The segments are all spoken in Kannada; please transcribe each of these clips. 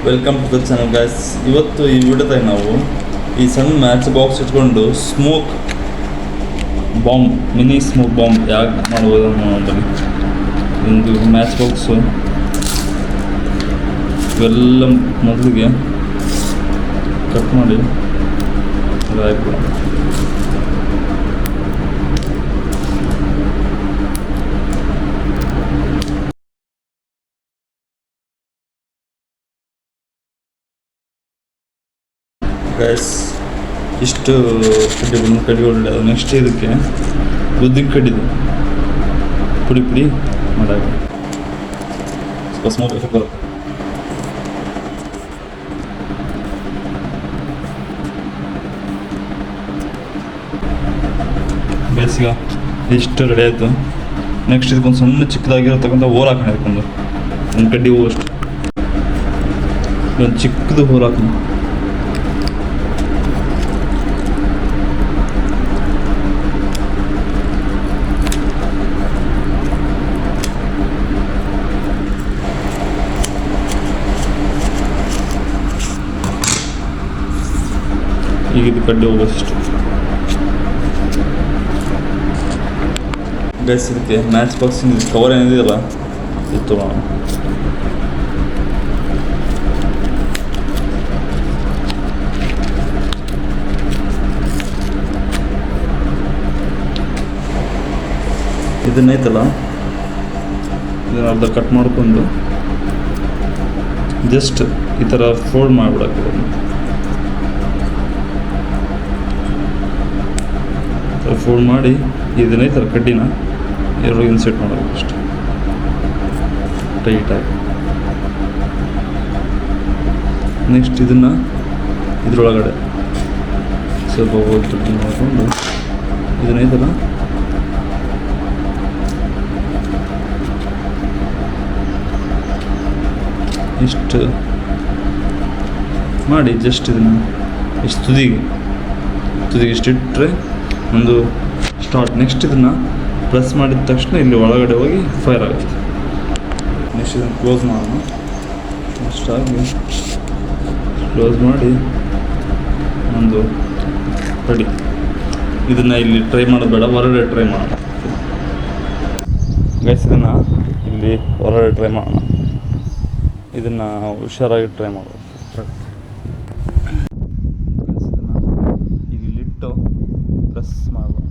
Welcome to the channel guys. ಇವತ್ತು ಈ ವಿಡಿಯೋದಾಗ ನಾವು ಈ ಸಣ್ಣ ಮ್ಯಾಚ್ ಬಾಕ್ಸ್ ಇಟ್ಕೊಂಡು smoke bomb, mini smoke bomb ಯಾಕೆ ಮಾಡ್ಬೋದು ನೋಡಿ. ಒಂದು ಮ್ಯಾಚ್ ಬಾಕ್ಸು ಇವೆಲ್ಲ ಮೊದಲಿಗೆ ಕಟ್ ಮಾಡಿ ಹಾಕ್ಬಿಡೋಣ. ಗೈಸ್ ಇಷ್ಟು ಕಡ್ಡಿಗಳು ಅದು ನೆಕ್ಸ್ಟ್ ಇದಕ್ಕೆ ಉದ್ದಿನ ಕಡ್ಡಿದು ಪುಡಿ ಪುಡಿ ಮಾಡಾಕ ಸ್ವಲ್ಪ ಸ್ಮೋಕ್ ಎಫೆಕ್ಟ್ ಬರುತ್ತೆ. ಬೇಸಿಗೆ ಇಷ್ಟು ರೆಡಿ ಆಯಿತು. ನೆಕ್ಸ್ಟ್ ಇದಕ್ಕೊಂದು ಸಣ್ಣ ಚಿಕ್ಕದಾಗಿರತಕ್ಕಂಥ ಹೋಲ್ ಹಾಕೋಣ. ಇದಕ್ಕೊಂದು ಒಂದು ಕಡ್ಡಿ ಹೂವು ಅಷ್ಟು ಒಂದು ಚಿಕ್ಕದು ಹೋಲ್ ಹಾಕೋಣ. ಈಗ ಇದು ಕಡ್ಡಿ ಹೋಗೋಷ್ಟು ಗೈಸ್. ಇದಕ್ಕೆ ಮ್ಯಾಚ್ ಬಾಕ್ಸಿಂಗ್ ಕವರ್ ಏನಿದೆಯಲ್ಲ ಇದು ತೊಗೊಳ್ಳೋಣ. ಇದನ್ನೈತಲ್ಲ ಇದನ್ನ ಅರ್ಧ ಕಟ್ ಮಾಡ್ಕೊಂಡು ಜಸ್ಟ್ ಈ ಥರ ಫೋಲ್ಡ್ ಮಾಡಿಬಿಡಕ್ಕೆ. ಫೋಲ್ಡ್ ಮಾಡಿ ಇದನ್ನೇ ಥರ ಕಡ್ಡಿನ ಎರಡು ಇನ್ಸೆಟ್ ಮಾಡೋದು ಅಷ್ಟು ಟೈಟಾಗಿ. ನೆಕ್ಸ್ಟ್ ಇದನ್ನು ಇದ್ರೊಳಗಡೆ ಸ್ವಲ್ಪ ಕಡ್ಡಿ ಮಾಡಿಕೊಂಡು ಇದನ್ನೇ ಥರ ಇಷ್ಟು ಮಾಡಿ ಜಸ್ಟ್ ಇದನ್ನು ಇಷ್ಟು ತುದಿಗೆ ಇಷ್ಟಿಟ್ಟರೆ ಒಂದು ಸ್ಟಾರ್ಟ್. ನೆಕ್ಸ್ಟ್ ಇದನ್ನು ಪ್ರೆಸ್ ಮಾಡಿದ ತಕ್ಷಣ ಇಲ್ಲಿ ಒಳಗಡೆ ಹೋಗಿ ಫೈರ್ ಆಗುತ್ತೆ. ನೆಕ್ಸ್ಟ್ ಇದನ್ನು ಕ್ಲೋಸ್ ಮಾಡೋಣ. ಅಷ್ಟಾಗಿ ಕ್ಲೋಸ್ ಮಾಡಿ ಒಂದು ರೆಡಿ. ಇದನ್ನು ಇಲ್ಲಿ ಟ್ರೈ ಮಾಡೋದು ಬೇಡ, ಹೊರಗಡೆ ಟ್ರೈ ಮಾಡೋಣ. ಗೈಸ್ ಇದನ್ನು ಇಲ್ಲಿ ಹೊರಗಡೆ ಟ್ರೈ ಮಾಡೋಣ. ಇದನ್ನು ಹುಷಾರಾಗಿ ಟ್ರೈ ಮಾಡೋದು. ಈಗ ಇಲ್ಲಿಟ್ಟು ಪ್ರೆಸ್ ಮಾಡೋದು.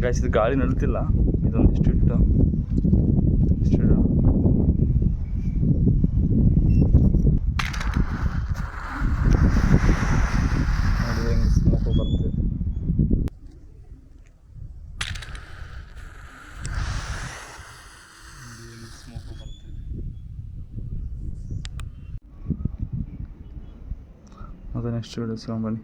ಗೈಸ್ ಇದು ಗಾಳಿ ನಡೀತಿಲ್ಲ, ಇದೊಂದು ಇಷ್ಟಿಟ್ಟು ನೋಡಿ ಹೆಂಗೆ ಸ್ಮೋಕು ಬರ್ತದೆ. ಅದು ನೆಕ್ಸ್ಟ್ ವಿಡಿಯೋ ಸಿಗೋಣ ಬನ್ನಿ.